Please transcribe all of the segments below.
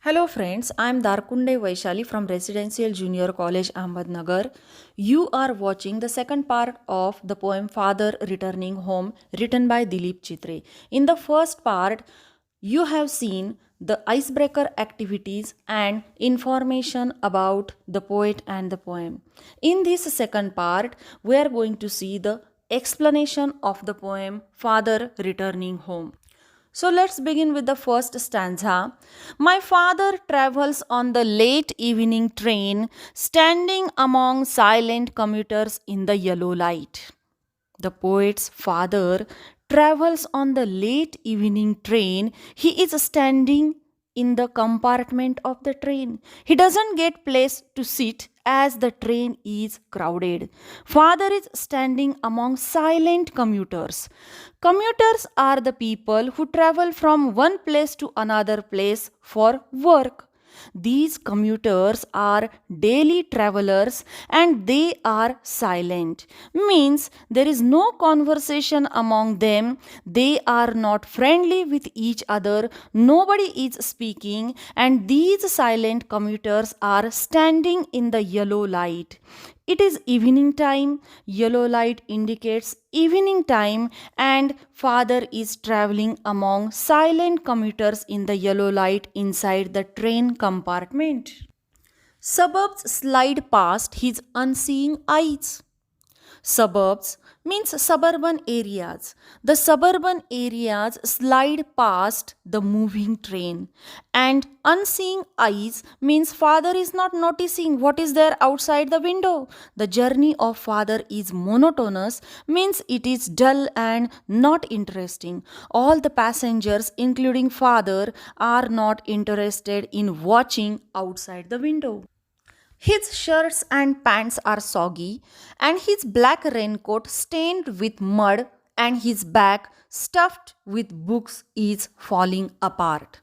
Hello friends, I am Darkunde Vaishali from Residential Junior College Ahmednagar. You are watching the second part of the poem Father Returning Home written by Dilip Chitre. In the first part, you have seen the icebreaker activities and information about the poet and the poem. In this second part, we are going to see the explanation of the poem Father Returning Home. So let's begin with the first stanza. My father travels on the late evening train, standing among silent commuters in the yellow light. The poet's father travels on the late evening train. He is standing in the compartment of the train. He doesn't get place to sit as the train is crowded. Father is standing among silent commuters. Commuters are the people who travel from one place to another place for work. These commuters are daily travelers and they are silent. Means there is no conversation among them. They are not friendly with each other. Nobody is speaking and these silent commuters are standing in the yellow light. It is evening time. Yellow light indicates evening time, and father is traveling among silent commuters in the yellow light inside the train compartment. Suburbs slide past his unseeing eyes. Suburbs means suburban areas. The suburban areas slide past the moving train. And unseeing eyes means father is not noticing what is there outside the window. The journey of father is monotonous, means it is dull and not interesting. All the passengers, including father, are not interested in watching outside the window. His shirts and pants are soggy, and his black raincoat stained with mud, and his bag stuffed with books is falling apart.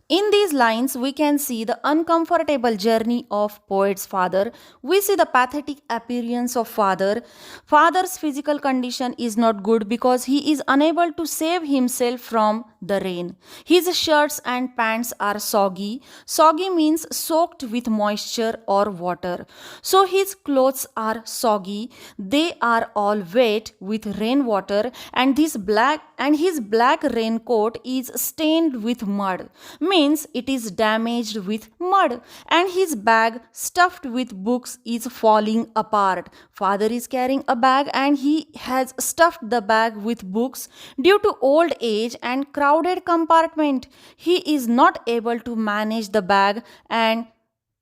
In these lines, we can see the uncomfortable journey of poet's father. We see the pathetic appearance of father. Father's physical condition is not good because he is unable to save himself from the rain. His shirts and pants are soggy. Soggy means soaked with moisture or water. So his clothes are soggy. They are all wet with rainwater, and his black raincoat is stained with mud, means it is damaged with mud, and his bag stuffed with books is falling apart. Father is carrying a bag and he has stuffed the bag with books. Due to old age and crowded compartment, he is not able to manage the bag and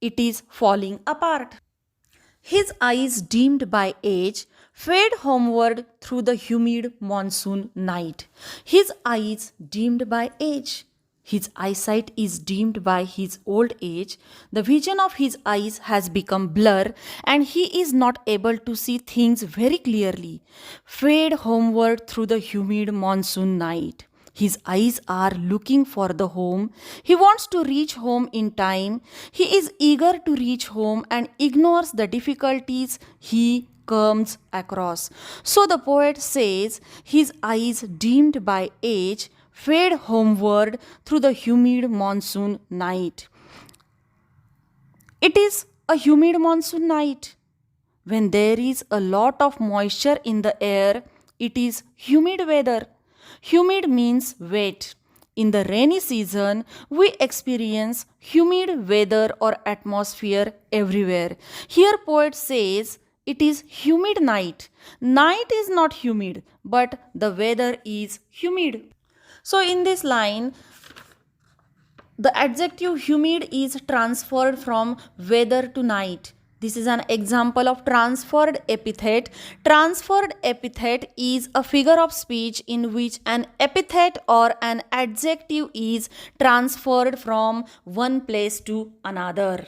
it is falling apart. His eyes, dimmed by age, fade homeward through the humid monsoon night. His eyes, dimmed by age. His eyesight is dimmed by his old age. The vision of his eyes has become blur and he is not able to see things very clearly. Fade homeward through the humid monsoon night. His eyes are looking for the home. He wants to reach home in time. He is eager to reach home and ignores the difficulties he comes across. So the poet says his eyes, dimmed by age, fade homeward through the humid monsoon night. It is a humid monsoon night. When there is a lot of moisture in the air, it is humid weather. Humid means wet. In the rainy season, we experience humid weather or atmosphere everywhere. Here poet says it is humid night. Night is not humid, but the weather is humid. So in this line, the adjective humid is transferred from weather to night. This is an example of transferred epithet. Transferred epithet is a figure of speech in which an epithet or an adjective is transferred from one place to another.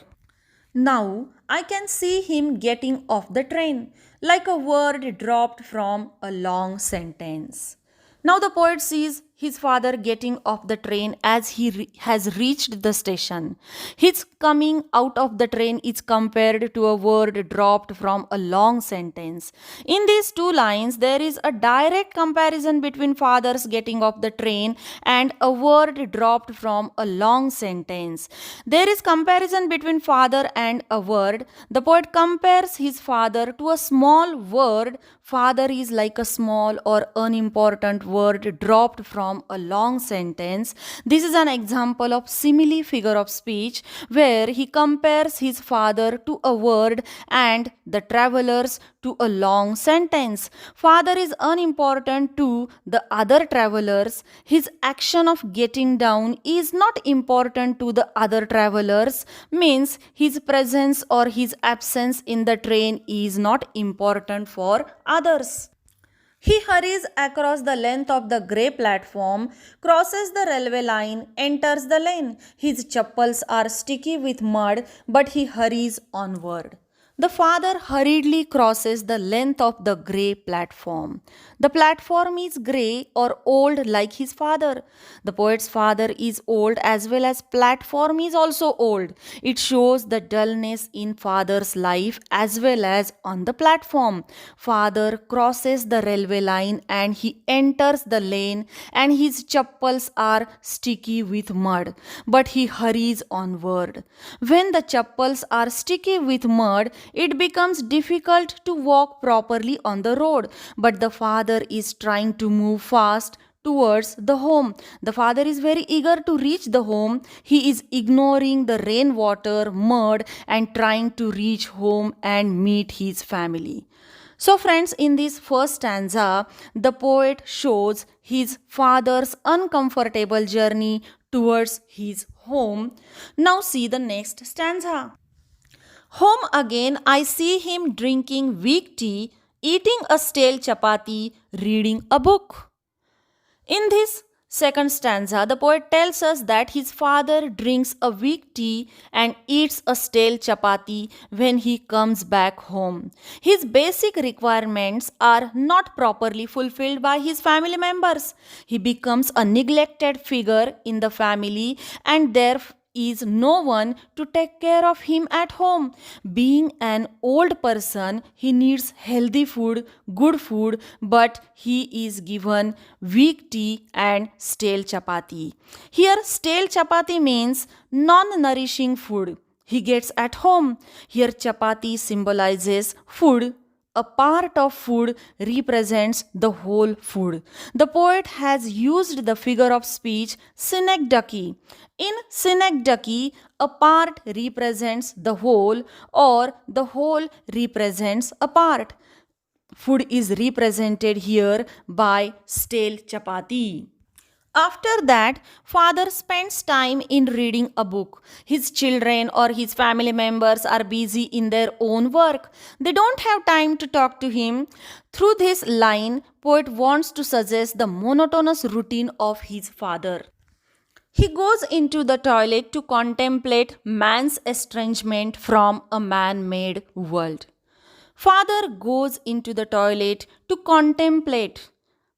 Now, I can see him getting off the train, like a word dropped from a long sentence. Now the poet sees his father getting off the train as he has reached the station. His coming out of the train is compared to a word dropped from a long sentence. In these two lines, there is a direct comparison between father's getting off the train and a word dropped from a long sentence. There is comparison between father and a word. The poet compares his father to a small word. Father is like a small or unimportant word dropped from a long sentence. This is an example of simile figure of speech where he compares his father to a word and the travelers to a long sentence. Father is unimportant to the other travelers. His action of getting down is not important to the other travelers, means his presence or his absence in the train is not important for others. He hurries across the length of the grey platform, crosses the railway line, enters the lane. His chappals are sticky with mud, but he hurries onward. The father hurriedly crosses the length of the grey platform. The platform is grey or old like his father. The poet's father is old as well as platform is also old. It shows the dullness in father's life as well as on the platform. Father crosses the railway line and he enters the lane and his chappals are sticky with mud, but he hurries onward. When the chappals are sticky with mud, it becomes difficult to walk properly on the road, but the father is trying to move fast towards the home. The father is very eager to reach the home. He is ignoring the rainwater, mud, and trying to reach home and meet his family. So friends, in this first stanza, the poet shows his father's uncomfortable journey towards his home. Now see the next stanza. Home again, I see him drinking weak tea, eating a stale chapati, reading a book. In this second stanza, the poet tells us that his father drinks a weak tea and eats a stale chapati when he comes back home. His basic requirements are not properly fulfilled by his family members. He becomes a neglected figure in the family and therefore is no one to take care of him at home. Being an old person, he needs healthy food, good food, but he is given weak tea and stale chapati. Here, stale chapati means non-nourishing food he gets at home. Here, chapati symbolizes food. A part of food represents the whole food. The poet has used the figure of speech synecdoche. In synecdoche, a part represents the whole or the whole represents a part. Food is represented here by stale chapati. After that, father spends time in reading a book. His children or his family members are busy in their own work. They don't have time to talk to him. Through this line, poet wants to suggest the monotonous routine of his father. He goes into the toilet to contemplate man's estrangement from a man-made world. Father goes into the toilet to contemplate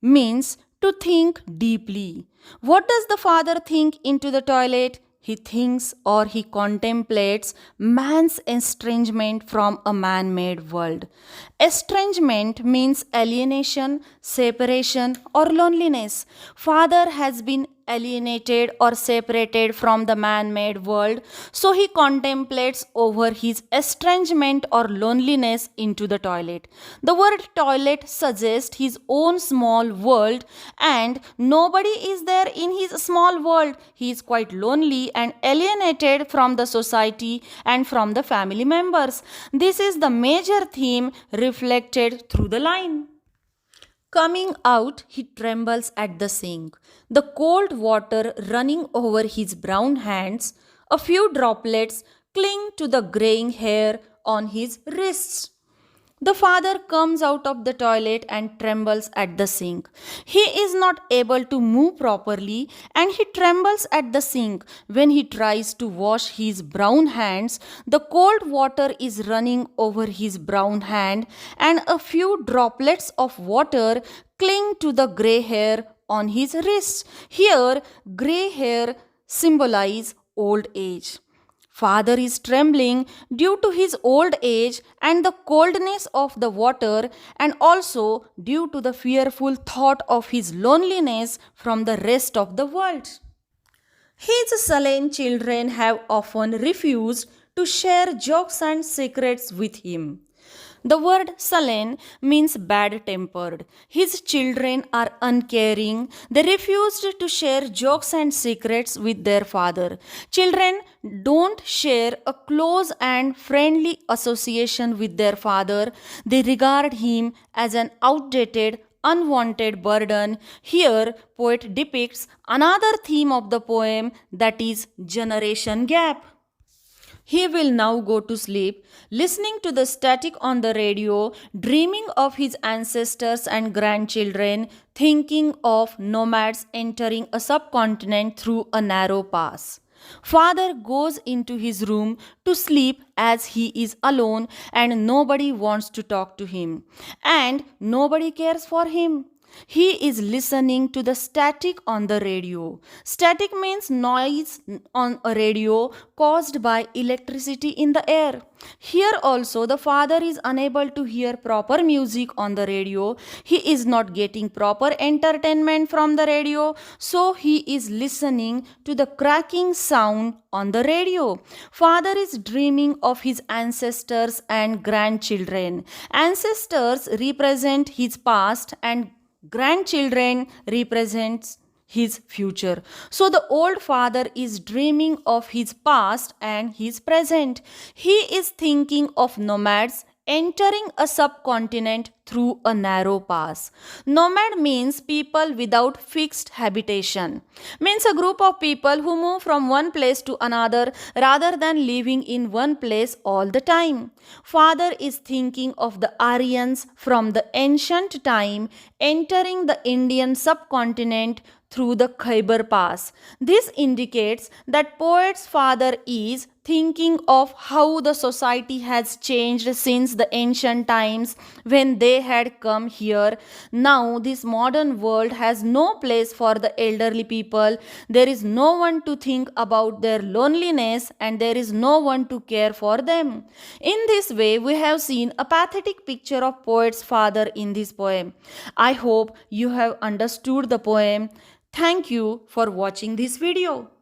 means to think deeply. What does the father think into the toilet? He thinks or he contemplates man's estrangement from a man-made world. Estrangement means alienation, separation, or loneliness. Father has been alienated or separated from the man-made world, so he contemplates over his estrangement or loneliness into the toilet. The word toilet suggests his own small world, and nobody is there in his small world. He is quite lonely and alienated from the society and from the family members. This is the major theme reflected through the line. Coming out, he trembles at the sink. The cold water running over his brown hands, a few droplets cling to the graying hair on his wrists. The father comes out of the toilet and trembles at the sink. He is not able to move properly and he trembles at the sink. When he tries to wash his brown hands, the cold water is running over his brown hand and a few droplets of water cling to the grey hair on his wrists. Here, grey hair symbolize old age. Father is trembling due to his old age and the coldness of the water, and also due to the fearful thought of his loneliness from the rest of the world. His sullen children have often refused to share jokes and secrets with him. The word sullen means bad tempered. His children are uncaring. They refused to share jokes and secrets with their father. Children don't share a close and friendly association with their father. They regard him as an outdated, unwanted burden. Here, poet depicts another theme of the poem, that is generation gap. He will now go to sleep, listening to the static on the radio, dreaming of his ancestors and grandchildren, thinking of nomads entering a subcontinent through a narrow pass. Father goes into his room to sleep as he is alone and nobody wants to talk to him. And nobody cares for him. He is listening to the static on the radio. Static means noise on a radio caused by electricity in the air. Here also, the father is unable to hear proper music on the radio. He is not getting proper entertainment from the radio, so he is listening to the cracking sound on the radio. Father is dreaming of his ancestors and grandchildren. Ancestors represent his past and grandchildren represents his future. So the old father is dreaming of his past and his present. He is thinking of nomads entering a subcontinent through a narrow pass. Nomad means people without fixed habitation. Means a group of people who move from one place to another rather than living in one place all the time. Father is thinking of the Aryans from the ancient time entering the Indian subcontinent through the Khyber Pass. This indicates that poet's father is thinking of how the society has changed since the ancient times when they had come here. Now this modern world has no place for the elderly people. There is no one to think about their loneliness and there is no one to care for them. In this way, we have seen a pathetic picture of poet's father in this poem. I hope you have understood the poem. Thank you for watching this video.